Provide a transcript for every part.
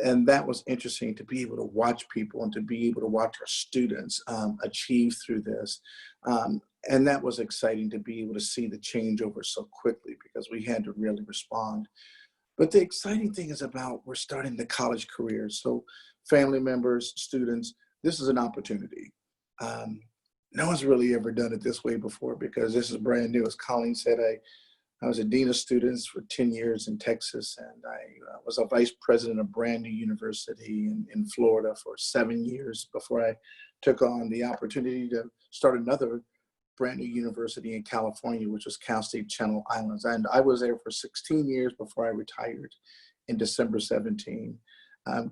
And that was interesting to be able to watch people and to be able to watch our students achieve through this. And that was exciting to be able to see the changeover so quickly because we had to really respond. But the exciting thing is about we're starting the college careers. So family members, students, this is an opportunity. Um, no one's really ever done it this way before because this is brand new. As Colleen said, I was a dean of students for 10 years in Texas, and I was a vice president of a brand new university in Florida for 7 years before I took on the opportunity to start another brand new university in California, which was Cal State Channel Islands. And I was there for 16 years before I retired in December 17.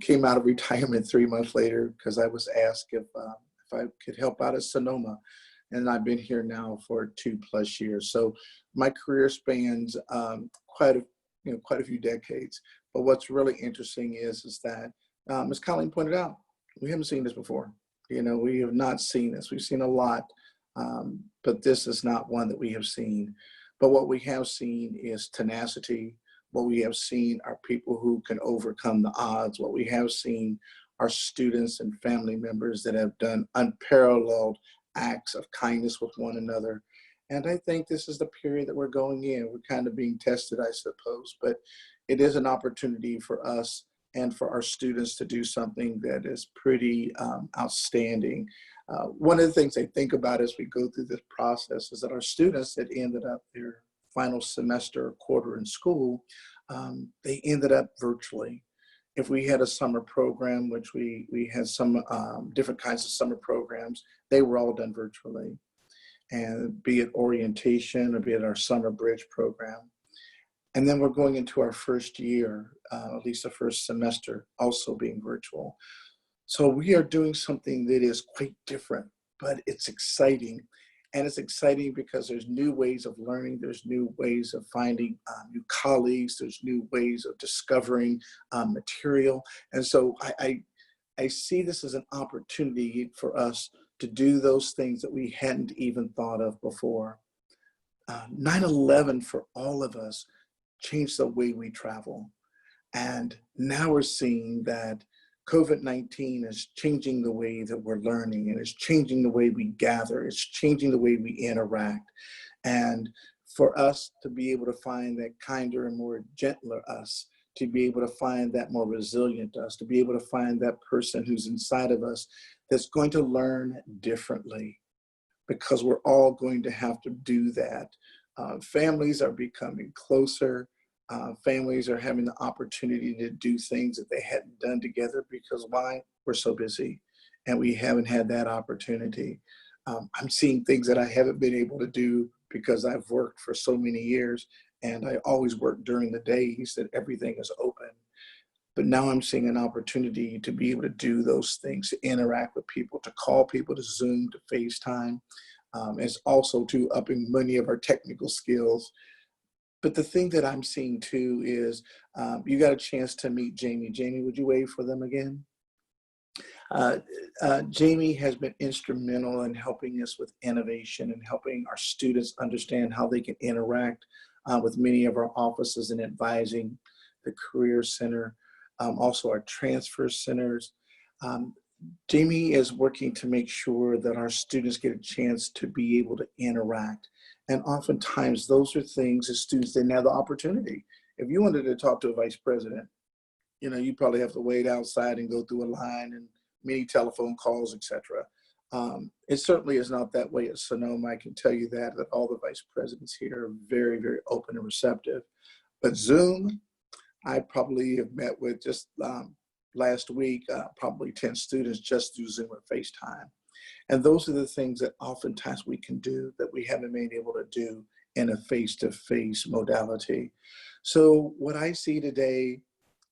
Came out of retirement 3 months later because I was asked if I could help out at Sonoma. And I've been here now for 2+ years. So my career spans quite a few decades. But what's really interesting is that, as Colleen pointed out, we haven't seen this before. We have not seen this. We've seen a lot, but this is not one that we have seen. But what we have seen is tenacity. What we have seen are people who can overcome the odds. What we have seen are students and family members that have done unparalleled acts of kindness with one another. And I think this is the period that we're going in. We're kind of being tested, I suppose, but it is an opportunity for us and for our students to do something that is pretty outstanding. One of the things I think about as we go through this process is that our students that ended up their final semester or quarter in school, they ended up virtually. If we had a summer program, which we had some different kinds of summer programs, they were all done virtually. And be it orientation or be it our summer bridge program. And then we're going into our first year, at least the first semester, also being virtual. So we are doing something that is quite different, but it's exciting. And it's exciting because there's new ways of learning, there's new ways of finding new colleagues, there's new ways of discovering material. And so I see this as an opportunity for us to do those things that we hadn't even thought of before. 9/11 for all of us changed the way we travel. And now we're seeing that COVID-19 is changing the way that we're learning, and it's changing the way we gather, it's changing the way we interact. And for us to be able to find that kinder and more gentler us, to be able to find that more resilient us, to be able to find that person who's inside of us that's going to learn differently, because we're all going to have to do that. Families are becoming closer. Families are having the opportunity to do things that they hadn't done together because why? We're so busy and we haven't had that opportunity. I'm seeing things that I haven't been able to do because I've worked for so many years and I always work during the days that everything is open. But now I'm seeing an opportunity to be able to do those things, to interact with people, to call people, to Zoom, to FaceTime. It's also to upping many of our technical skills. But the thing that I'm seeing too is you got a chance to meet Jamie. Jamie, would you wave for them again? Jamie has been instrumental in helping us with innovation and helping our students understand how they can interact with many of our offices and advising the Career Center, also our transfer centers. Jamie is working to make sure that our students get a chance to be able to interact. And oftentimes those are things that students didn't have the opportunity. If you wanted to talk to a vice president, you probably have to wait outside and go through a line and many telephone calls, etc. It certainly is not that way at Sonoma. I can tell you that all the vice presidents here are very, very open and receptive. But Zoom, I probably have met with just last week, probably 10 students just through Zoom or FaceTime. And those are the things that oftentimes we can do that we haven't been able to do in a face-to-face modality. So what I see today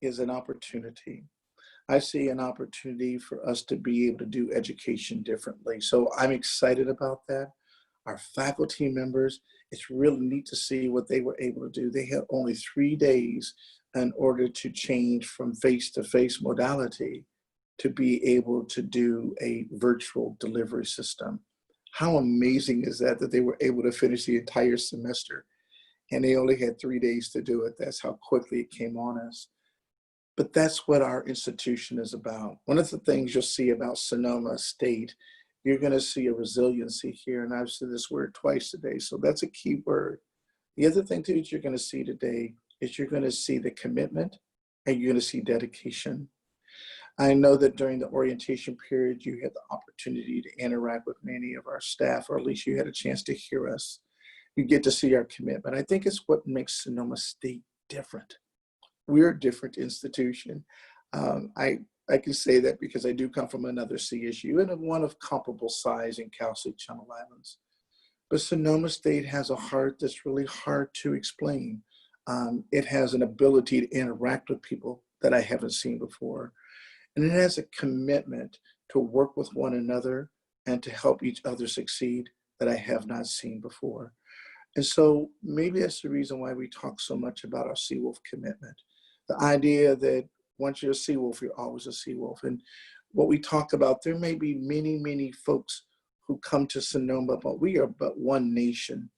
is an opportunity. I see an opportunity for us to be able to do education differently. So I'm excited about that. Our faculty members, it's really neat to see what they were able to do. They had only 3 days in order to change from face-to-face modality to be able to do a virtual delivery system. How amazing is that they were able to finish the entire semester and they only had 3 days to do it. That's how quickly it came on us. But that's what our institution is about. One of the things you'll see about Sonoma State, you're going to see a resiliency here. And I've said this word twice today, so that's a key word. The other thing too that you're going to see today is you're going to see the commitment and you're going to see dedication. I know that during the orientation period, you had the opportunity to interact with many of our staff, or at least you had a chance to hear us. You get to see our commitment. I think it's what makes Sonoma State different. We're a different institution. I can say that because I do come from another CSU and one of comparable size in Cal State Channel Islands. But Sonoma State has a heart that's really hard to explain. It has an ability to interact with people that I haven't seen before. And it has a commitment to work with one another and to help each other succeed that I have not seen before. And so maybe that's the reason why we talk so much about our Seawolf commitment. The idea that once you're a Seawolf, you're always a Seawolf. And what we talk about, there may be many, many folks who come to Sonoma, but we are but one nation.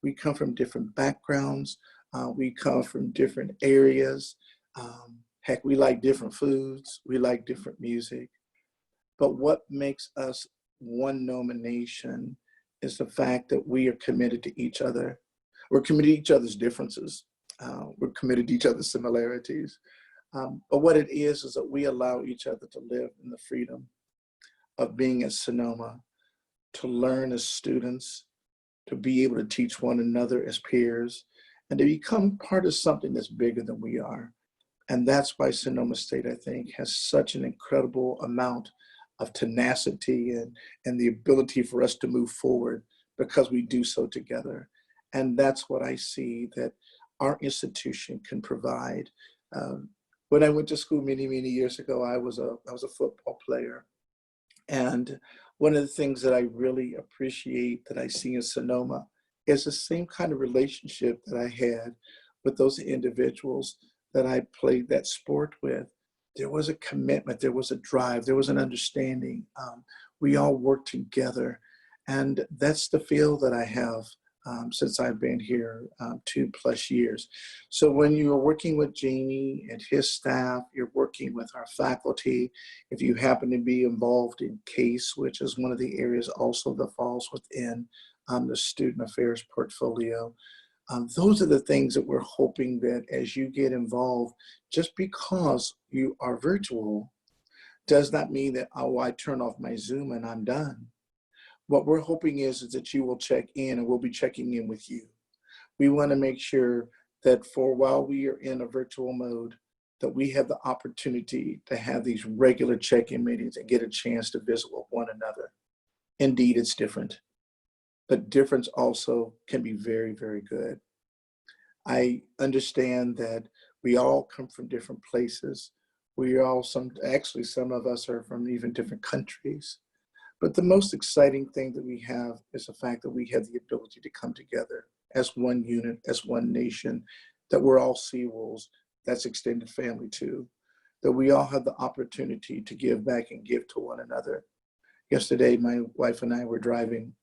We come from different backgrounds. We come from different areas. Heck, we like different foods. We like different music. But what makes us one NOMA nation is the fact that we are committed to each other. We're committed to each other's differences. We're committed to each other's similarities. But what it is that we allow each other to live in the freedom of being at Sonoma, to learn as students, to be able to teach one another as peers, and to become part of something that's bigger than we are. And that's why Sonoma State, I think, has such an incredible amount of tenacity and the ability for us to move forward because we do so together. And that's what I see that our institution can provide. When I went to school many, many years ago, I was a football player. And one of the things that I really appreciate that I see in Sonoma is the same kind of relationship that I had with those individuals that I played that sport with. There was a commitment, there was a drive, there was an understanding. We all worked together. And that's the feel that I have since I've been here 2+ years. So when you're working with Jamie and his staff, you're working with our faculty. If you happen to be involved in CASE, which is one of the areas also that falls within the student affairs portfolio, those are the things that we're hoping that as you get involved, just because you are virtual does not mean that, oh, I turn off my Zoom and I'm done. What we're hoping is that you will check in, and we'll be checking in with you. We want to make sure that for while we are in a virtual mode, that we have the opportunity to have these regular check-in meetings and get a chance to visit with one another. Indeed, it's different, but difference also can be very, very good. I understand that we all come from different places. We all, some of us are from even different countries. But the most exciting thing that we have is the fact that we have the ability to come together as one unit, as one nation, that we're all Seawolves, that's extended family too, that we all have the opportunity to give back and give to one another. Yesterday, my wife and I were driving,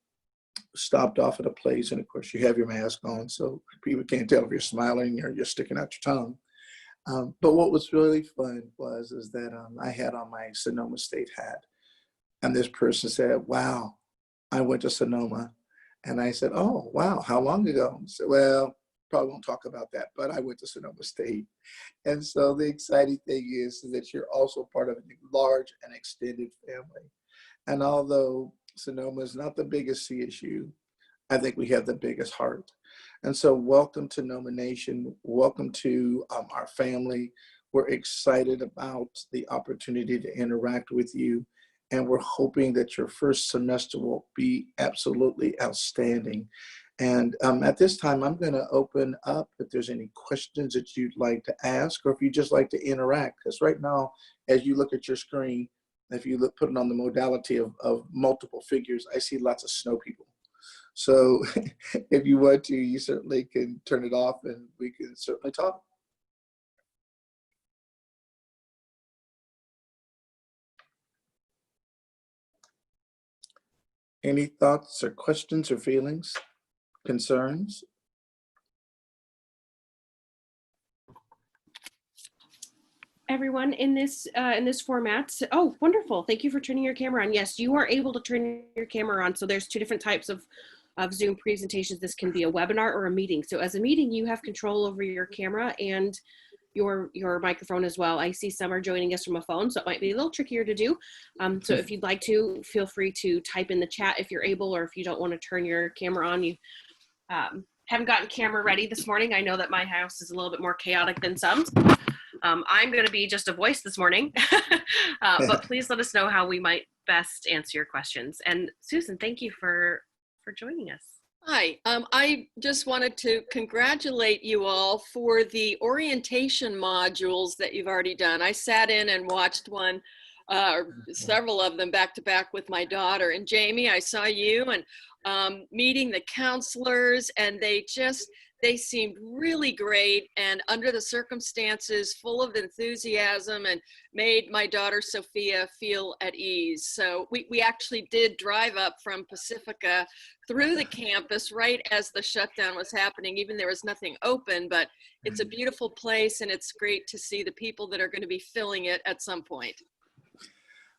stopped off at a place, and of course you have your mask on, so people can't tell if you're smiling or you're sticking out your tongue. But what was really fun is that I had on my Sonoma State hat. And this person said, wow, I went to Sonoma. And I said, oh, wow, how long ago? I said, well, probably won't talk about that, but I went to Sonoma State. And so the exciting thing is that you're also part of a large and extended family. And although Sonoma is not the biggest CSU, I think we have the biggest heart. And so welcome to NOMA Nation. Welcome to our family. We're excited about the opportunity to interact with you. And we're hoping that your first semester will be absolutely outstanding. And at this time, I'm going to open up if there's any questions that you'd like to ask, or if you just like to interact. Because right now, as you look at your screen, if you put it on the modality of multiple figures, I see lots of snow people. So if you want to, you certainly can turn it off and we can certainly talk. Any thoughts or questions or feelings, concerns? everyone in this format. Oh, wonderful. Thank you for turning your camera on. Yes, you are able to turn your camera on. So there's two different types of Zoom presentations. This can be a webinar or a meeting. So as a meeting, you have control over your camera and your microphone as well. I see some are joining us from a phone, so it might be a little trickier to do. So if you'd like to, feel free to type in the chat if you're able, or if you don't want to turn your camera on. You haven't gotten camera ready this morning. I know that my house is a little bit more chaotic than some. I'm going to be just a voice this morning, but please let us know how we might best answer your questions. And Susan, thank you for joining us. Hi, I just wanted to congratulate you all for the orientation modules that you've already done. I sat in and watched one, several of them back to back with my daughter. And Jamie, I saw you and meeting the counselors, and they seemed really great and under the circumstances full of enthusiasm and made my daughter Sophia feel at ease. So we actually did drive up from Pacifica through the campus right as the shutdown was happening, even there was nothing open, but it's a beautiful place and it's great to see the people that are going to be filling it at some point.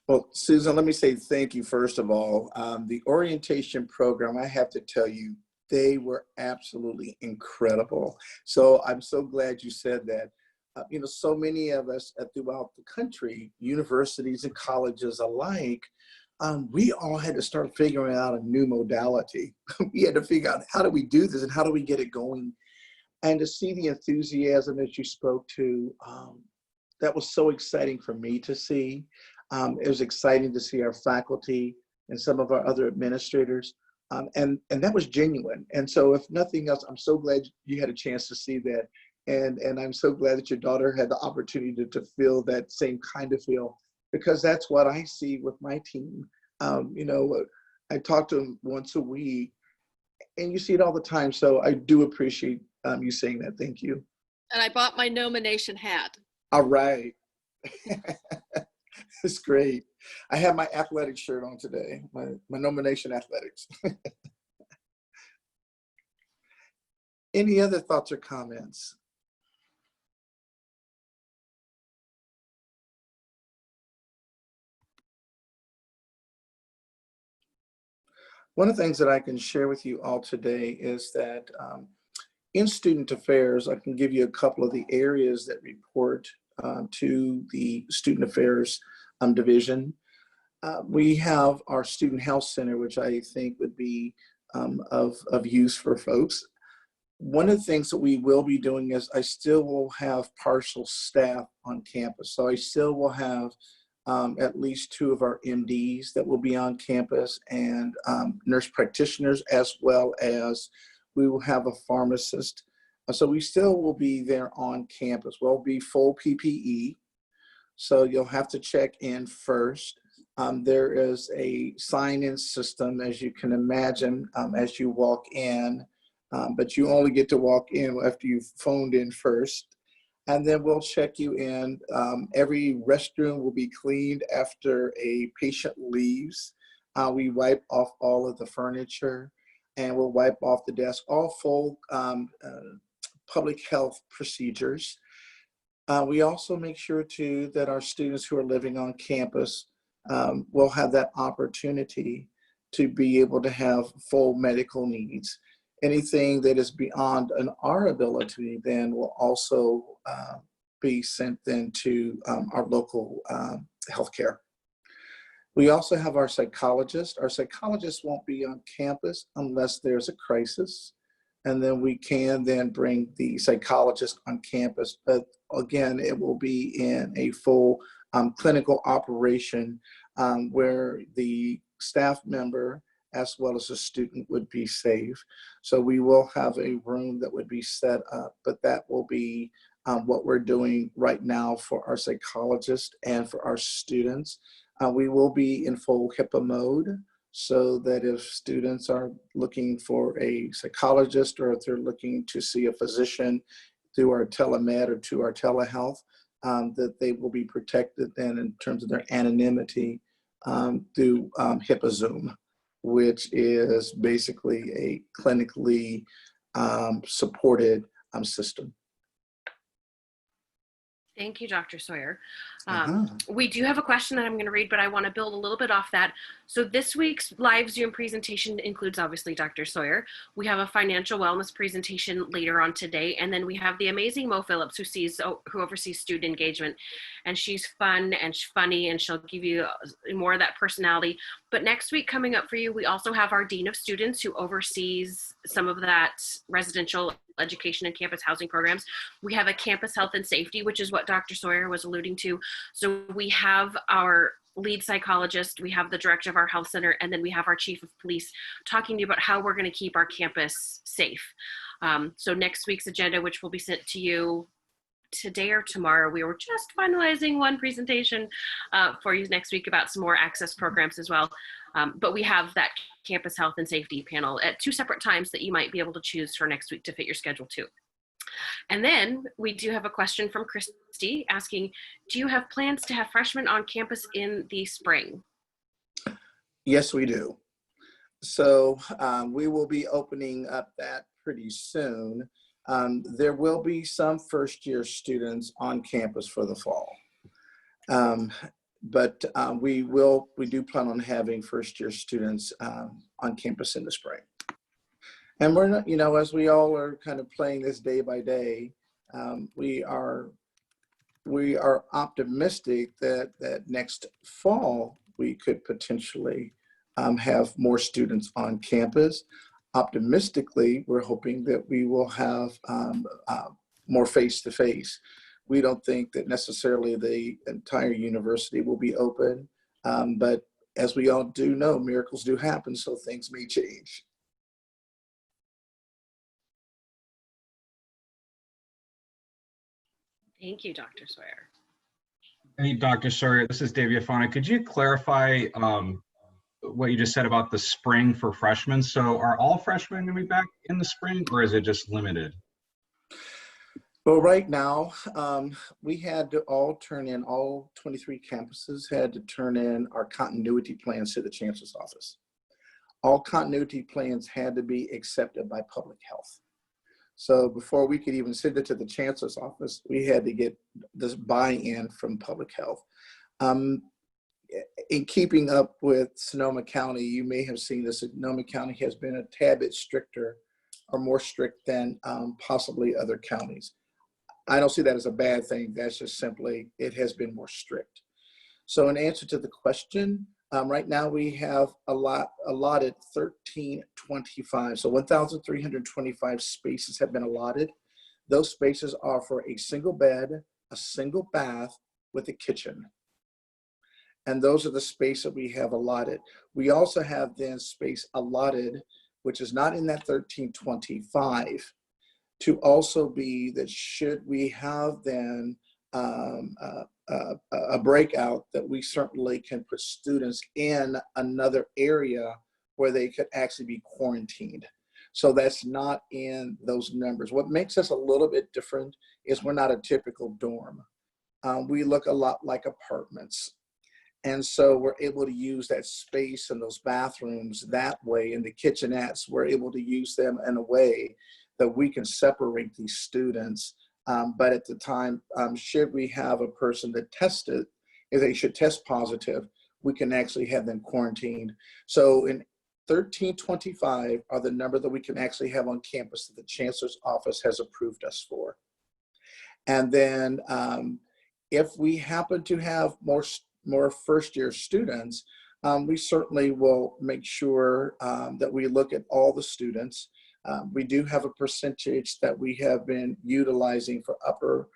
Well, Susan, let me say thank you first of all. The orientation program, I have to tell you, they were absolutely incredible. So I'm so glad you said that. You know, so many of us throughout the country, universities and colleges alike, we all had to start figuring out a new modality. We had to figure out, how do we do this and how do we get it going? And to see the enthusiasm that you spoke to, that was so exciting for me to see. It was exciting to see our faculty and some of our other administrators. And that was genuine. And so if nothing else, I'm so glad you had a chance to see that. And I'm so glad that your daughter had the opportunity to feel that same kind of feel, because that's what I see with my team. You know, I talk to them once a week and you see it all the time. So I do appreciate you saying that. Thank you. And I bought my nomination hat. All right. It's great. I have my athletic shirt on today, my nomination athletics. Any other thoughts or comments? One of the things that I can share with you all today is that in student affairs, I can give you a couple of the areas that report to the student affairs division. We have our student health center, which I think would be of use for folks. One of the things that we will be doing is I still will have partial staff on campus. So I still will have at least 2 of our MDs that will be on campus, and nurse practitioners, as well as we will have a pharmacist. So we still will be there on campus. We'll be full PPE. So you'll have to check in first. There is a sign-in system, as you can imagine, as you walk in, but you only get to walk in after you've phoned in first. And then we'll check you in. Every restroom will be cleaned after a patient leaves. We wipe off all of the furniture, and we'll wipe off the desk, all full public health procedures. We also make sure too that our students who are living on campus will have that opportunity to be able to have full medical needs. Anything that is beyond our ability then will also be sent then to our local healthcare. We also have our psychologist. Our psychologist won't be on campus unless there's a crisis. And then we can then bring the psychologist on campus. But again, it will be in a full clinical operation where the staff member as well as a student would be safe. So we will have a room that would be set up, but that will be what we're doing right now for our psychologist and for our students. We will be in full HIPAA mode, so that if students are looking for a psychologist or if they're looking to see a physician through our telemed or to our telehealth, that they will be protected then in terms of their anonymity through HIPAA Zoom, which is basically a clinically supported system. Thank you, Dr. Sawyer. Uh-huh. We do have a question that I'm going to read, but I want to build a little bit off that. So this week's live Zoom presentation includes obviously Dr. Sawyer. We have a financial wellness presentation later on today, and then we have the amazing Mo Phillips who oversees student engagement, and she's fun and funny, and she'll give you more of that personality. But next week coming up for you, we also have our Dean of Students who oversees some of that residential education and campus housing programs. We have a campus health and safety, which is what Dr. Sawyer was alluding to. So we have our lead psychologist, we have the director of our health center, and then we have our chief of police talking to you about how we're going to keep our campus safe. So next week's agenda, which will be sent to you today or tomorrow, we were just finalizing one presentation for you next week about some more access programs as well. But we have that campus health and safety panel at 2 separate times that you might be able to choose for next week to fit your schedule too. And then we do have a question from Christy asking, do you have plans to have freshmen on campus in the spring? Yes, we do. So we will be opening up that pretty soon. There will be some first-year students on campus for the fall. But we do plan on having first-year students on campus in the spring. And we're not, as we all are kind of playing this day by day, we are optimistic that next fall we could potentially have more students on campus. Optimistically, we're hoping that we will have more face-to-face. We don't think that necessarily the entire university will be open, but as we all do know, miracles do happen, so things may change. Thank you, Dr. Sawyer. Hey, Dr. Sawyer, this is Dave Iafona. Could you clarify what you just said about the spring for freshmen? So are all freshmen going to be back in the spring, or is it just limited? Well, right now, we had to all 23 campuses had to turn in our continuity plans to the chancellor's office. All continuity plans had to be accepted by public health. So before we could even send it to the chancellor's office, we had to get this buy-in from public health. In keeping up with Sonoma County, you may have seen this, Sonoma County has been a tad bit stricter or more strict than possibly other counties. I don't see that as a bad thing. That's just simply, it has been more strict. So in answer to the question, right now we have allotted 1,325. So 1,325 spaces have been allotted. Those spaces are for a single bed, a single bath with a kitchen. And those are the space that we have allotted. We also have then space allotted, which is not in that 1,325, to also be that should we have then a breakout, that we certainly can put students in another area where they could actually be quarantined. So that's not in those numbers. What makes us a little bit different is we're not a typical dorm. We look a lot like apartments. And so we're able to use that space and those bathrooms that way, and the kitchenettes, we're able to use them in a way that we can separate these students. But at the time, should we have a person that tested, if they should test positive, we can actually have them quarantined. So in 1,325 are the number that we can actually have on campus that the chancellor's office has approved us for. And then if we happen to have more first-year students, we certainly will make sure that we look at all the students. We do have a percentage that we have been utilizing for upper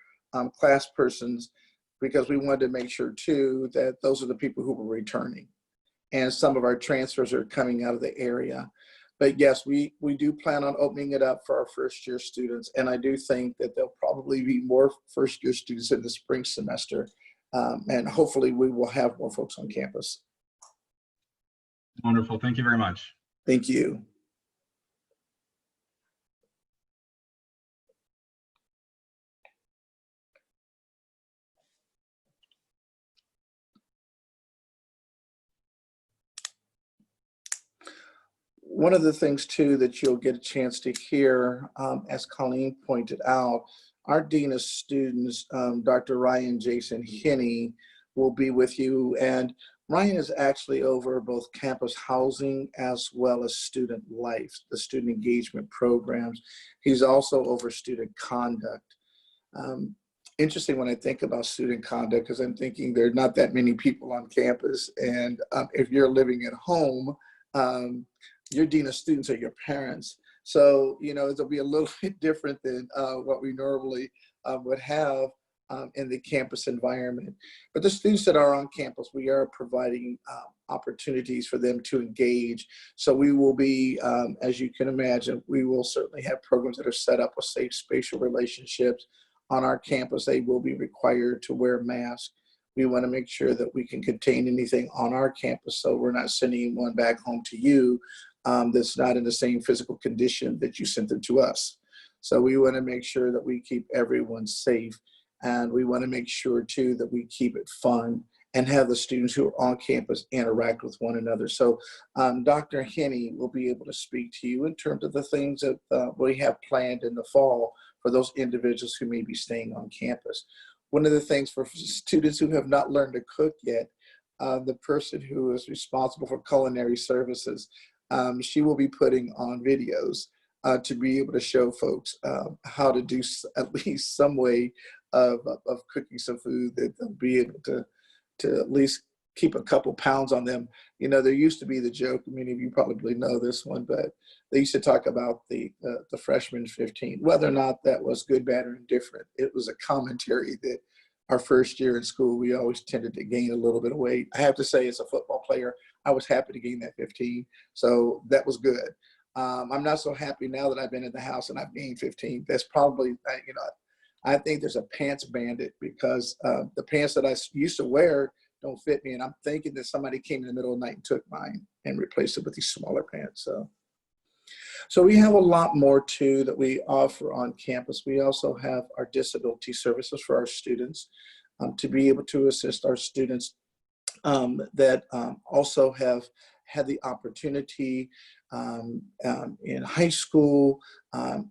class persons, because we wanted to make sure too that those are the people who were returning. And some of our transfers are coming out of the area. But yes, we do plan on opening it up for our first-year students. And I do think that there'll probably be more first-year students in the spring semester. And hopefully we will have more folks on campus. Wonderful. Thank you very much. Thank you. One of the things too that you'll get a chance to hear, as Colleen pointed out, our Dean of Students, Dr. Ryan Jason Henney, will be with you. And Ryan is actually over both campus housing as well as student life, the student engagement programs. He's also over student conduct. Interesting when I think about student conduct, because I'm thinking there are not that many people on campus. And if you're living at home, your Dean of Students are your parents. So, you know, it'll be a little bit different than what we normally would have in the campus environment. But the students that are on campus, we are providing opportunities for them to engage. So we will be, as you can imagine, we will certainly have programs that are set up with safe spatial relationships. On our campus, they will be required to wear masks. We want to make sure that we can contain anything on our campus, so we're not sending anyone back home to you that's not in the same physical condition that you sent them to us. So we want to make sure that we keep everyone safe, and we want to make sure too that we keep it fun and have the students who are on campus interact with one another. So Dr. Henney will be able to speak to you in terms of the things that we have planned in the fall for those individuals who may be staying on campus. One of the things for students who have not learned to cook yet, the person who is responsible for culinary services, she will be putting on videos to be able to show folks how to do at least some way of cooking some food that they'll be able to at least keep a couple pounds on them. You know, there used to be the joke, many of you probably know this one, but they used to talk about the freshman 15, whether or not that was good, bad, or indifferent. It was a commentary that our first year in school, we always tended to gain a little bit of weight. I have to say, as a football player, I was happy to gain that 15. So that was good. I'm not so happy now that I've been in the house and I've gained 15. That's probably, you know, I think there's a pants bandit, because the pants that I used to wear don't fit me. And I'm thinking that somebody came in the middle of the night and took mine and replaced it with these smaller pants. So we have a lot more too that we offer on campus. We also have our disability services for our students to be able to assist our students that also have had the opportunity in high school,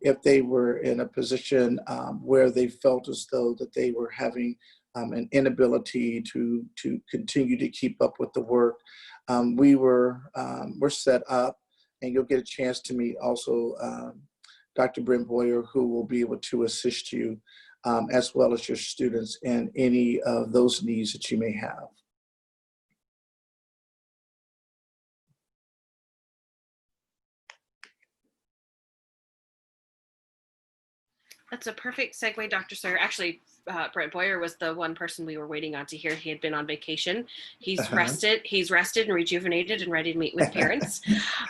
if they were in a position where they felt as though that they were having an inability to continue to keep up with the work. We're set up, and you'll get a chance to meet also Dr. Brent Boyer, who will be able to assist you as well as your students in any of those needs that you may have. That's a perfect segue, Dr. Sawyer. Actually, Brent Boyer was the one person we were waiting on to hear. He had been on vacation. He's rested and rejuvenated and ready to meet with parents.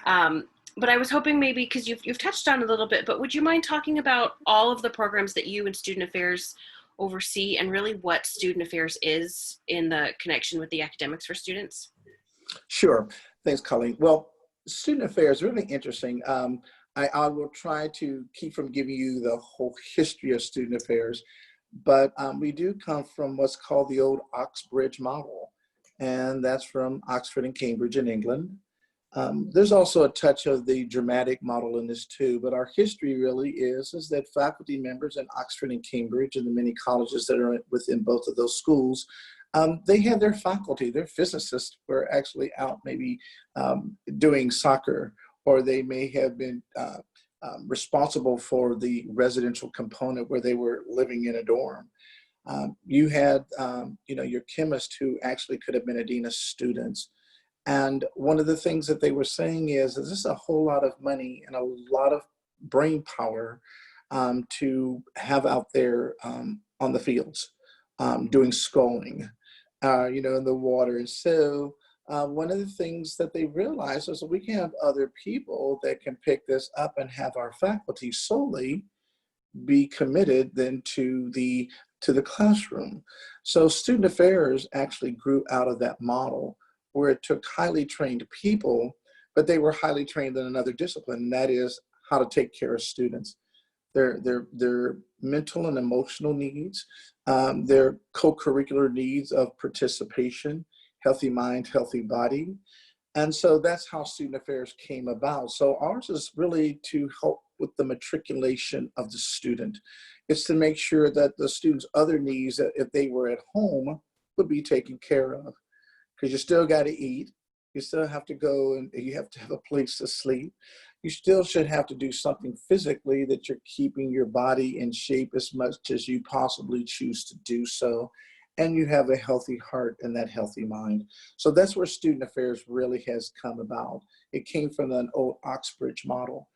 But I was hoping maybe, because you've touched on a little bit, but would you mind talking about all of the programs that you and Student Affairs oversee, and really what Student Affairs is in the connection with the academics for students? Sure. Thanks, Colleen. Well, Student Affairs is really interesting. I will try to keep from giving you the whole history of Student Affairs, but we do come from what's called the old Oxbridge model, and that's from Oxford and Cambridge in England. There's also a touch of the dramatic model in this too, but our history really is that faculty members in Oxford and Cambridge and the many colleges that are within both of those schools, they had their faculty, their physicists were actually out maybe doing soccer, or they may have been responsible for the residential component where they were living in a dorm. You had, you know, your chemist who actually could have been a dean of students. And one of the things that they were saying is this is a whole lot of money and a lot of brain power to have out there on the fields, doing schooling, you know, in the water. And so one of the things that they realized is that we can have other people that can pick this up and have our faculty solely be committed then to the classroom. So Student Affairs actually grew out of that model, where it took highly trained people, but they were highly trained in another discipline, and that is how to take care of students. Their mental and emotional needs, their co-curricular needs of participation, healthy mind, healthy body. And so that's how Student Affairs came about. So ours is really to help with the matriculation of the student. It's to make sure that the students' other needs, that if they were at home, would be taken care of. Because you still got to eat. You still have to go and you have to have a place to sleep. You still should have to do something physically that you're keeping your body in shape as much as you possibly choose to do so. And you have a healthy heart and that healthy mind. So that's where student affairs really has come about. It came from an old Oxbridge model.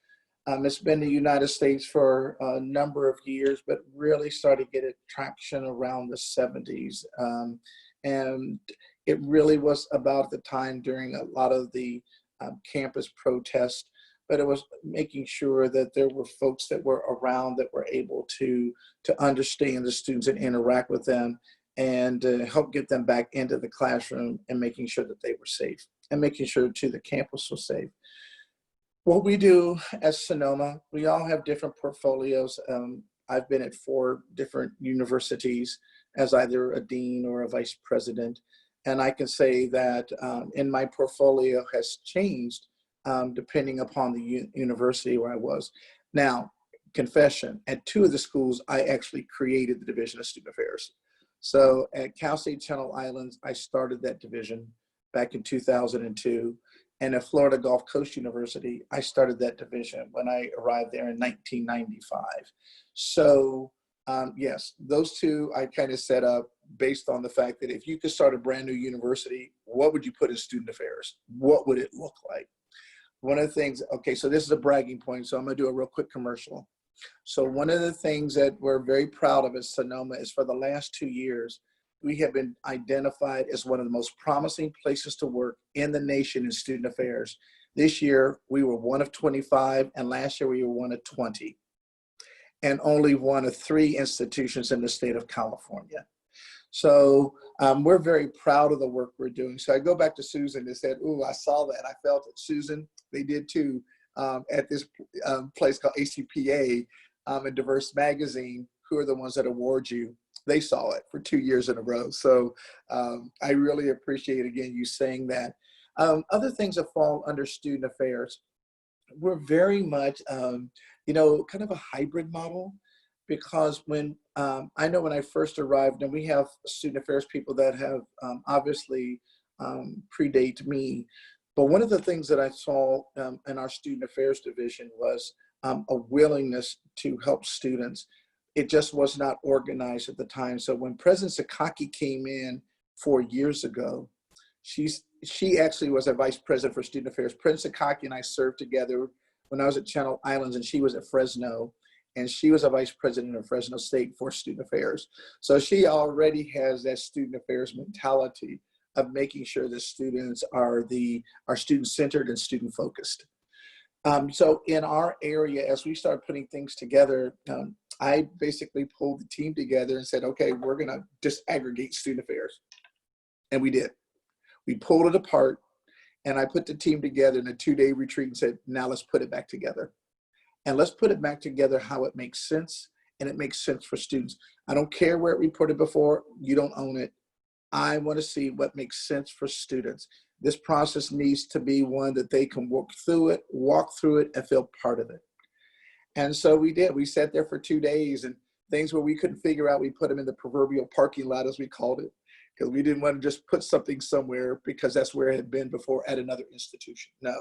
It's been in the United States for a number of years, but really started to get traction around the 70s. And it really was about the time during a lot of the campus protests, but it was making sure that there were folks that were around that were able to understand the students and interact with them and help get them back into the classroom and making sure that they were safe and making sure too the campus was safe. What we do as Sonoma, we all have different portfolios. I've been at 4 different universities as either a dean or a vice president. And I can say that in my portfolio has changed depending upon the university where I was. Now, confession, at 2 of the schools, I actually created the Division of Student Affairs. So at Cal State Channel Islands, I started that division back in 2002. And at Florida Gulf Coast University, I started that division when I arrived there in 1995. So yes, those 2 I kind of set up based on the fact that if you could start a brand new university, what would you put in student affairs? What would it look like? One of the things, okay, so this is a bragging point, so I'm gonna do a real quick commercial. So one of the things that we're very proud of at Sonoma is for the last 2 years, we have been identified as one of the most promising places to work in the nation in student affairs. This year, we were 1 of 25, and last year we were 1 of 20, and only 1 of 3 institutions in the state of California. So we're very proud of the work we're doing. So I go back to Susan and said, ooh, I saw that. I felt it. Susan, they did too, at this place called ACPA and Diverse Magazine, who are the ones that award you. They saw it for 2 years in a row. So I really appreciate, again, you saying that. Other things that fall under student affairs, we're very much, you know, kind of a hybrid model, because when, I know when I first arrived, and we have student affairs people that have obviously predate me, but one of the things that I saw in our student affairs division was a willingness to help students. It just was not organized at the time. So when President Sakaki came in 4 years ago, she actually was a vice president for student affairs. President Sakaki and I served together when I was at Channel Islands and she was at Fresno, and she was a vice president of Fresno State for student affairs. So she already has that student affairs mentality of making sure that students are student-centered and student-focused. So in our area, as we start putting things together, I basically pulled the team together and said, okay, we're gonna disaggregate student affairs. And we did. We pulled it apart, and I put the team together in a 2-day retreat and said, now let's put it back together. And let's put it back together how it makes sense, and it makes sense for students. I don't care where it reported before, you don't own it. I wanna see what makes sense for students. This process needs to be one that they can walk through it and feel part of it. And so we did. We sat there for 2 days, and things where we couldn't figure out, we put them in the proverbial parking lot, as we called it, because we didn't want to just put something somewhere because that's where it had been before at another institution. No,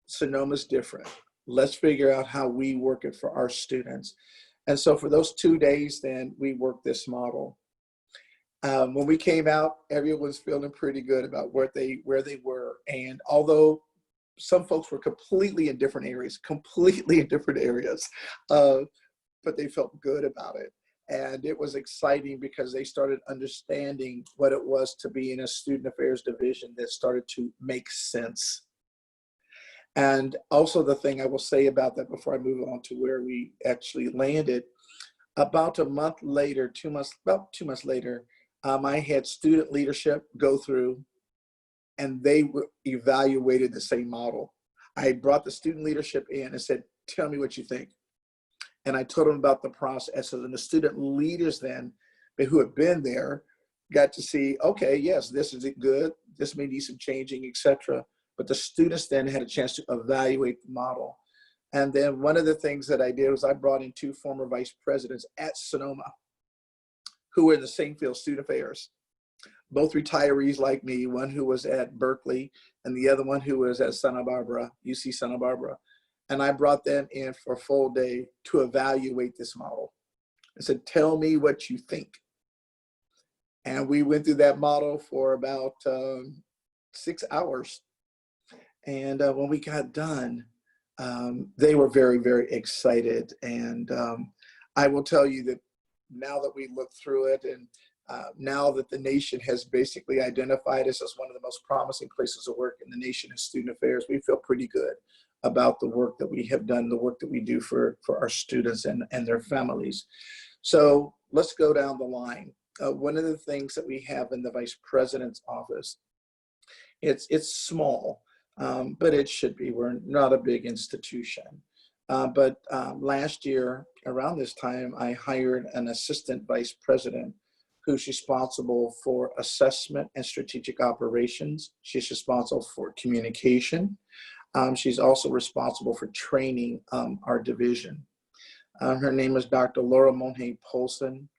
Sonoma's different. Let's figure out how we work it for our students. And so for those 2 days, then we worked this model. When we came out, everyone was feeling pretty good about where they were. And although some folks were completely in different areas, but they felt good about it. And it was exciting because they started understanding what it was to be in a student affairs division that started to make sense. And also the thing I will say about that before I move on to where we actually landed, about a month later, about 2 months later, I had student leadership go through, and they evaluated the same model. I brought the student leadership in and said, tell me what you think. And I told them about the process. And the student leaders then, who had been there, got to see, okay, yes, this is good. This may need some changing, etc. But the students then had a chance to evaluate the model. And then one of the things that I did was I brought in 2 former vice presidents at Sonoma who were in the same field, student affairs, both retirees like me, one who was at Berkeley and the other one who was at Santa Barbara, UC Santa Barbara. And I brought them in for a full day to evaluate this model. I said, tell me what you think. And we went through that model for about 6 hours. And when we got done, they were very, very excited. And I will tell you that now that we look through it, and now that the nation has basically identified us as one of the most promising places to work in the nation in student affairs, we feel pretty good about the work that we have done, the work that we do for our students and their families. So let's go down the line. One of the things that we have in the vice president's office, it's small, but it should be. We're not a big institution. But last year, around this time, I hired an assistant vice president who's responsible for assessment and strategic operations. She's responsible for communication. She's also responsible for training our division. Her name is Dr. Laura Monhay Polson.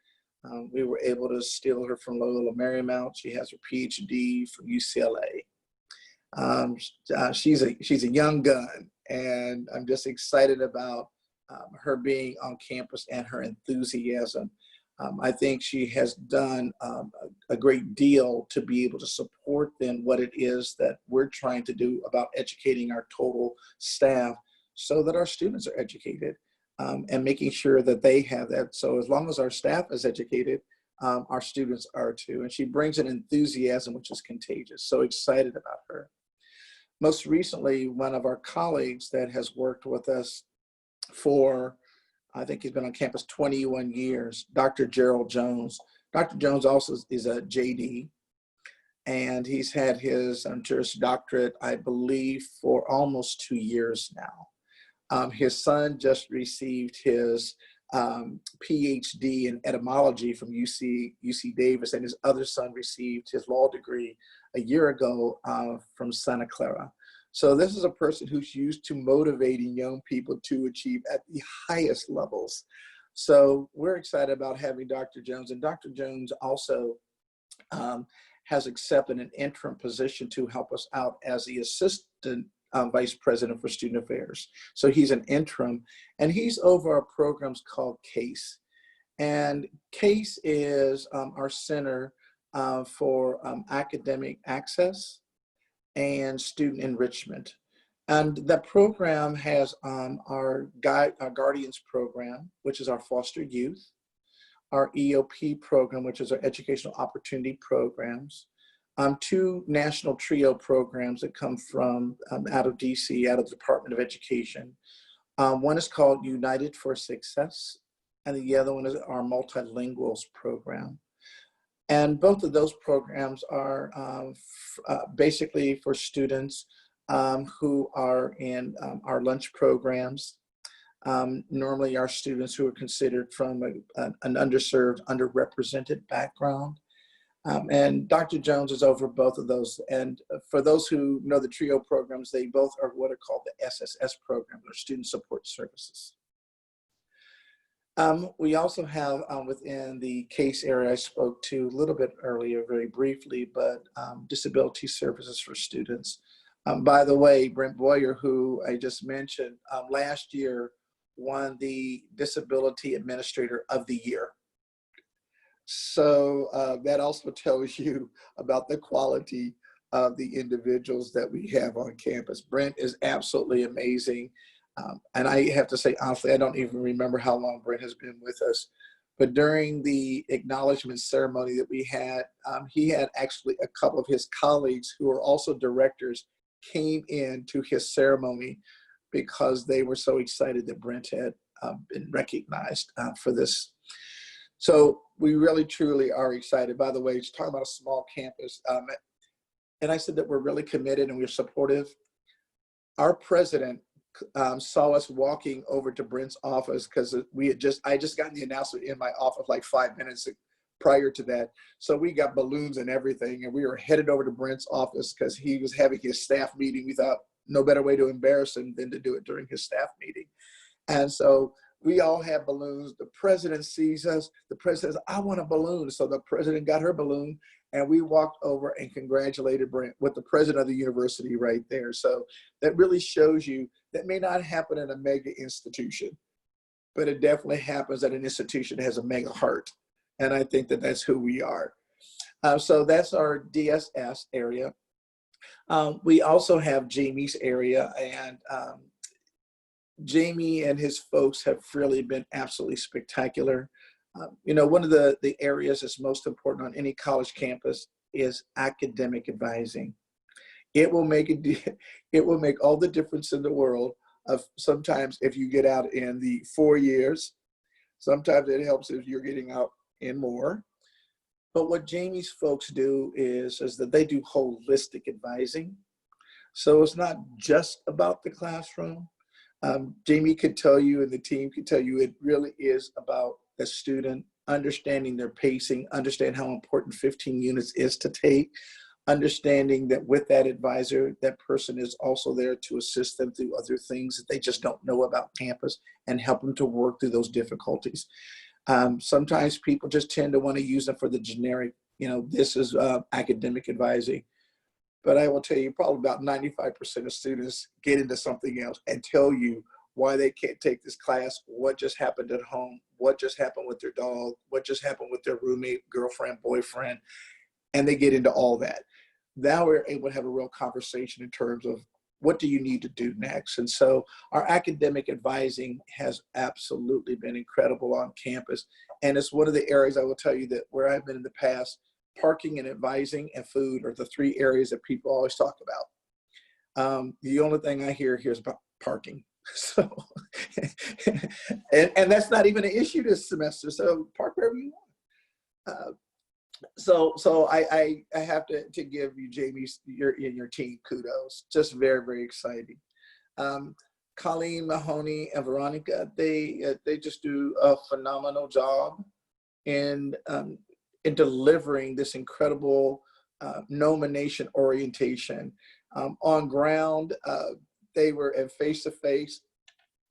We were able to steal her from Loyola Marymount. She has her PhD from UCLA. She's a young gun, and I'm just excited about her being on campus and her enthusiasm. I think she has done a great deal to be able to support then what it is that we're trying to do about educating our total staff so that our students are educated, and making sure that they have that. So as long as our staff is educated, our students are too. And she brings an enthusiasm which is contagious. So excited about her. Most recently, one of our colleagues that has worked with us for, I think he's been on campus 21 years, Dr. Gerald Jones. Dr. Jones also is a JD, and he's had his Juris Doctorate, I believe, for almost 2 years now. His son just received his PhD in etymology from UC Davis, and his other son received his law degree a year ago from Santa Clara. So this is a person who's used to motivating young people to achieve at the highest levels. So we're excited about having Dr. Jones, and Dr. Jones also has accepted an interim position to help us out as the assistant vice president for student affairs. So he's an interim, and he's over our programs called CASE. And CASE is our center for academic access and student enrichment. And that program has our Guardians program, which is our foster youth, our EOP program, which is our educational opportunity programs, 2 national trio programs that come from out of DC, out of the Department of Education. One is called United for Success, and the other one is our Multilinguals program. And both of those programs are basically for students who are in our lunch programs. Normally our students who are considered from an underserved, underrepresented background. And Dr. Jones is over both of those. And for those who know the TRIO programs, they both are what are called the SSS program, or Student Support Services. We also have within the CASE area I spoke to a little bit earlier, very briefly, but disability services for students. By the way, Brent Boyer, who I just mentioned, last year won the Disability Administrator of the Year. So that also tells you about the quality of the individuals that we have on campus. Brent is absolutely amazing. And I have to say, honestly, I don't even remember how long Brent has been with us. But during the acknowledgement ceremony that we had, he had actually a couple of his colleagues who are also directors came in to his ceremony because they were so excited that Brent had been recognized for this. So we really, truly are excited. By the way, just talking about a small campus. And I said that we're really committed and we're supportive. Our president saw us walking over to Brent's office because I just gotten the announcement in my office like 5 minutes prior to that. So we got balloons and everything, and we were headed over to Brent's office because he was having his staff meeting. We thought, no better way to embarrass him than to do it during his staff meeting. And so we all had balloons. The president sees us. The president says, I want a balloon. So the president got her balloon, and we walked over and congratulated Brent with the president of the university right there. So that really shows you that may not happen in a mega institution, but it definitely happens at an institution that has a mega heart. And I think that that's who we are. So that's our DSS area. We also have Jamie's area, and Jamie and his folks have really been absolutely spectacular. You know, one of the areas that's most important on any college campus is academic advising. It will make all the difference in the world of sometimes if you get out in the 4 years. Sometimes it helps if you're getting out in more. But what Jamie's folks do is that they do holistic advising. So it's not just about the classroom. Jamie could tell you, and the team could tell you, it really is about the student understanding their pacing, understand how important 15 units is to take, understanding that with that advisor, that person is also there to assist them through other things that they just don't know about campus and help them to work through those difficulties. Sometimes people just tend to want to use them for the generic, you know, this is academic advising. But I will tell you, probably about 95% of students get into something else and tell you why they can't take this class, what just happened at home, what just happened with their dog, what just happened with their roommate, girlfriend, boyfriend, and they get into all that. Now we're able to have a real conversation in terms of what do you need to do next? And so our academic advising has absolutely been incredible on campus. And it's one of the areas I will tell you that where I've been in the past, parking and advising and food are the three areas that people always talk about. The only thing I hear here is about parking. So, and that's not even an issue this semester. So park wherever you want. So I have to give you, Jamie, your team kudos. Just very, very exciting. Colleen, Mahoney, and Veronica, they just do a phenomenal job in delivering this incredible NOMA Nation orientation. On ground, they were at face-to-face,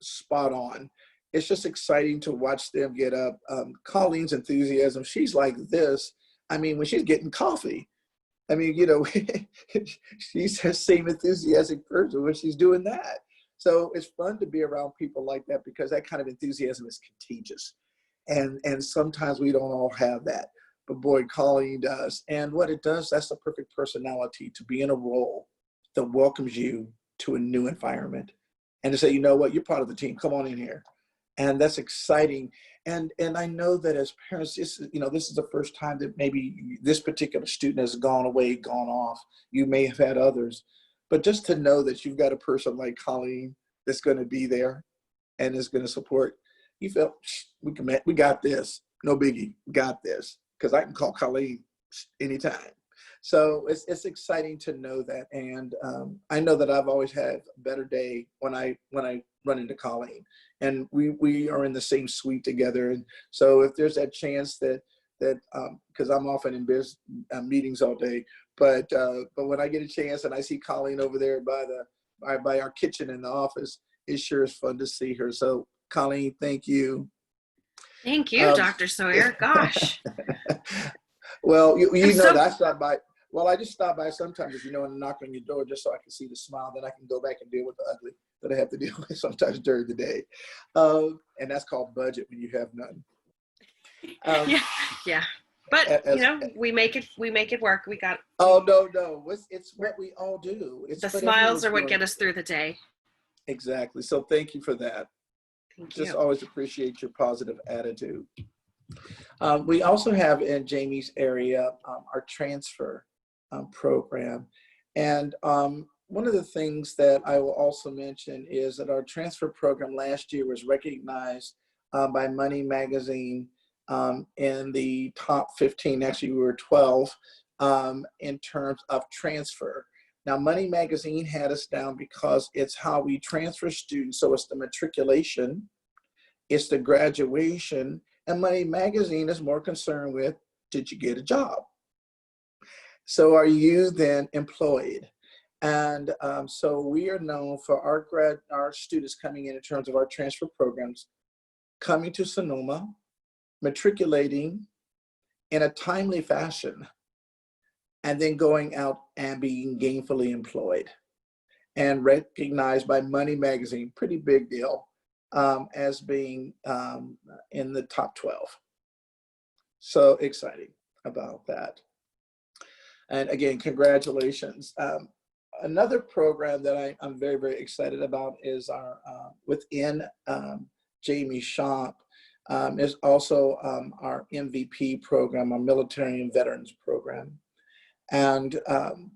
spot on. It's just exciting to watch them get up. Colleen's enthusiasm, she's like this. I mean, when she's getting coffee, I mean, you know, she's the same enthusiastic person when she's doing that. So it's fun to be around people like that because that kind of enthusiasm is contagious. And sometimes we don't all have that. But boy, Colleen does. And what it does, that's the perfect personality to be in a role that welcomes you to a new environment and to say, you know what, you're part of the team, come on in here. And that's exciting. And I know that as parents, this is the first time that maybe this particular student has gone away, gone off. You may have had others, but just to know that you've got a person like Colleen that's going to be there and is going to support, you felt we got this, no biggie, we got this, because I can call Colleen anytime. So it's exciting to know that, and I know that I've always had a better day when I run into Colleen, and we are in the same suite together. And so if there's that chance that because I'm often in meetings all day, but when I get a chance and I see Colleen over there by our kitchen in the office, it sure is fun to see her. So Colleen, thank you. Thank you, Dr. Sawyer. Gosh. Well, you know that I stopped by. Well, I just stop by sometimes, if you know, and knock on your door just so I can see the smile. Then I can go back and deal with the ugly that I have to deal with sometimes during the day. And that's called budget when you have none. Yeah. But we make it work. We got. Oh no! It's what we all do. It's the smiles are what get us through the day. Exactly. So thank you for that. Thank you. Just always appreciate your positive attitude. We also have in Jamie's area our transfer program. And one of the things that I will also mention is that our transfer program last year was recognized by Money Magazine in the top 15, actually we were 12 in terms of transfer. Now Money Magazine had us down because it's how we transfer students. So it's the matriculation, it's the graduation, and Money Magazine is more concerned with, did you get a job? So are you then employed? And so we are known for our students coming in terms of our transfer programs, coming to Sonoma, matriculating in a timely fashion, and then going out and being gainfully employed and recognized by Money Magazine, pretty big deal, as being in the top 12. So exciting about that. And again, congratulations. Another program that I'm very, very excited about is our within Jamie's shop is also our MVP program, our military and veterans program. And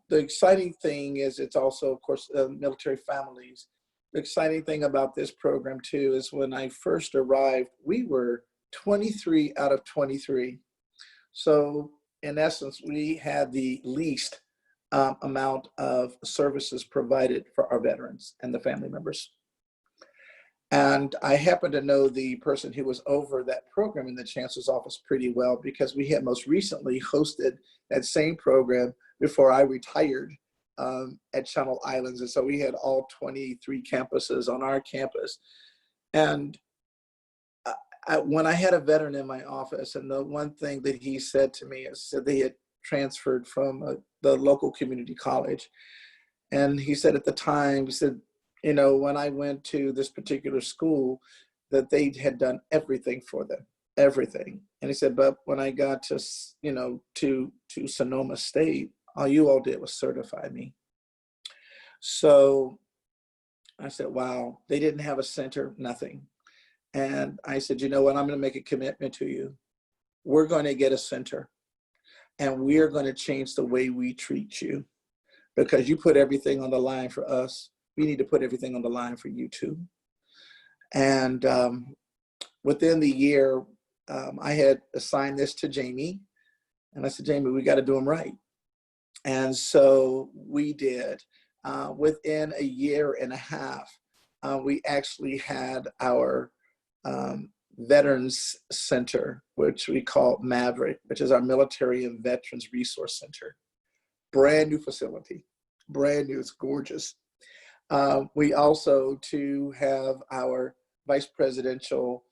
the exciting thing is it's also, of course, military families. The exciting thing about this program too is when I first arrived, we were 23 out of 23. So in essence, we had the least amount of services provided for our veterans and the family members. And I happen to know the person who was over that program in the chancellor's office pretty well, because we had most recently hosted that same program before I retired at Channel Islands. And so we had all 23 campuses on our campus. And when I had a veteran in my office, and the one thing that he said to me is that they had transferred from the local community college. And he said at the time, he said, you know, when I went to this particular school, that they had done everything for them, everything. And he said, but when I got to, you know, to Sonoma State, all you all did was certify me. So I said, wow, they didn't have a center, nothing. And I said, you know what, I'm going to make a commitment to you. We're going to get a center, and we're going to change the way we treat you, because you put everything on the line for us. We need to put everything on the line for you too. And within the year, I had assigned this to Jamie, and I said, Jamie, we got to do them right. And so we did. Within a year and a half, we actually had our Veterans Center, which we call Maverick, which is our Military and Veterans Resource Center. Brand new facility, brand new, it's gorgeous. We also to have our vice presidential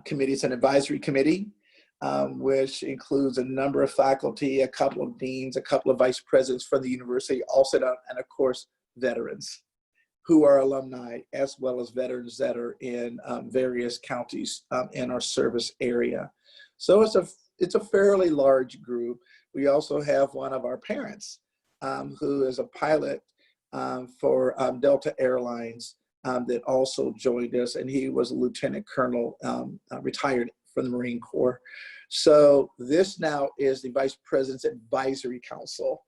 committees and advisory committee, which includes a number of faculty, a couple of deans, a couple of vice presidents from the university, all sit down, and of course, veterans who are alumni, as well as veterans that are in various counties in our service area. So it's a fairly large group. We also have one of our parents who is a pilot for Delta Airlines that also joined us, and he was a lieutenant colonel, retired from the Marine Corps. So this now is the Vice President's Advisory Council.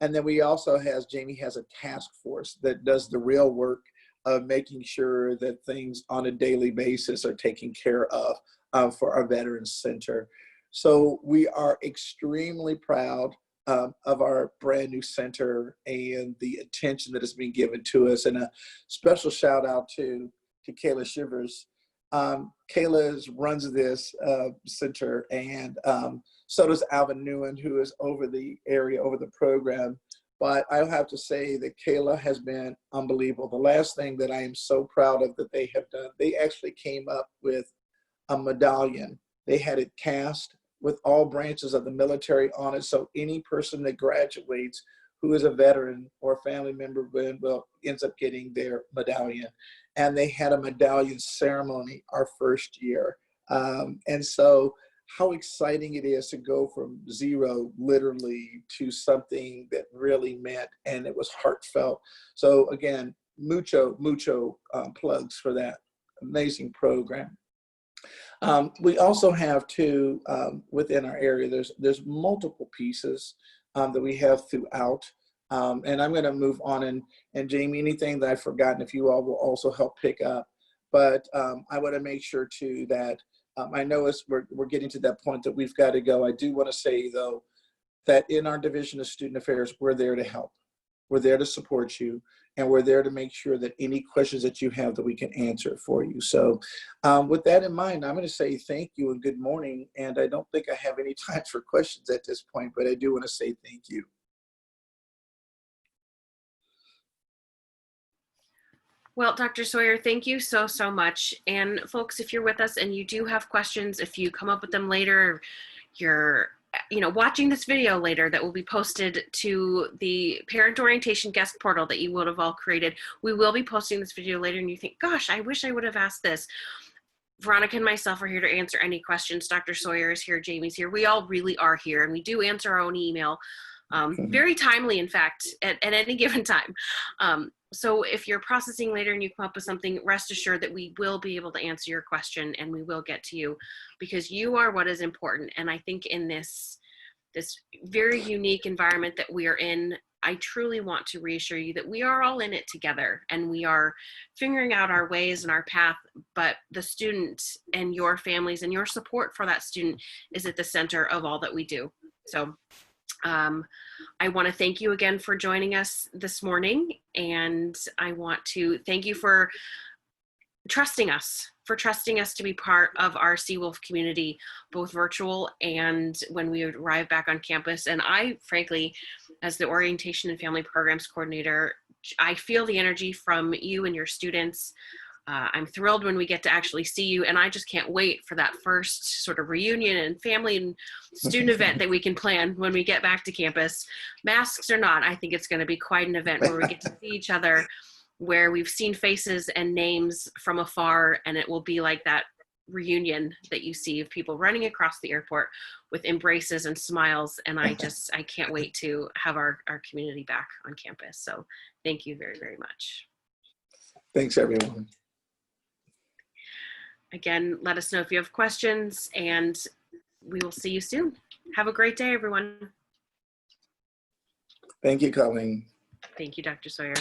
And then we also have, Jamie has a task force that does the real work of making sure that things on a daily basis are taken care of for our Veterans Center. So we are extremely proud of our brand new center and the attention that is being given to us. And a special shout out to Kayla Shivers. Kayla runs this center, and so does Alvin Newen, who is over the area, over the program. But I'll have to say that Kayla has been unbelievable. The last thing that I am so proud of that they have done, they actually came up with a medallion. They had it cast with all branches of the military on it. So any person that graduates who is a veteran or a family member will ends up getting their medallion. And they had a medallion ceremony our first year. And so how exciting it is to go from zero literally to something that really meant, and it was heartfelt. So again, mucho plugs for that amazing program. We also have too, within our area, there's multiple pieces that we have throughout. And I'm going to move on, and Jamie, anything that I've forgotten, if you all will also help pick up. But I want to make sure too that I know we're getting to that point that we've got to go. I do want to say though that in our Division of Student Affairs, we're there to help. We're there to support you, and we're there to make sure that any questions that you have that we can answer for you. So with that in mind, I'm going to say thank you and good morning. And I don't think I have any time for questions at this point, but I do want to say thank you. Well, Dr. Sawyer, thank you so, so much. And folks, if you're with us and you do have questions, if you come up with them later, you're watching this video later that will be posted to the parent orientation guest portal that you would have all created. We will be posting this video later and you think, gosh, I wish I would have asked this. Veronica and myself are here to answer any questions. Dr. Sawyer is here, Jamie's here. We all really are here, and we do answer our own email. Very timely, in fact, at any given time. So if you're processing later and you come up with something, rest assured that we will be able to answer your question and we will get to you, because you are what is important. And I think in this very unique environment that we are in, I truly want to reassure you that we are all in it together and we are figuring out our ways and our path, but the student and your families and your support for that student is at the center of all that we do. So I want to thank you again for joining us this morning, and I want to thank you for trusting us to be part of our Seawolf community, both virtual and when we arrive back on campus. And I, frankly, as the Orientation and Family Programs Coordinator, I feel the energy from you and your students. I'm thrilled when we get to actually see you, and I just can't wait for that first sort of reunion and family and student event that we can plan when we get back to campus. Masks or not, I think it's going to be quite an event where we get to see each other, where we've seen faces and names from afar, and it will be like that reunion that you see of people running across the airport with embraces and smiles. And I can't wait to have our community back on campus. So thank you very, very much. Thanks, everyone. Again, let us know if you have questions, and we will see you soon. Have a great day, everyone. Thank you, Colleen. Thank you, Dr. Sawyer.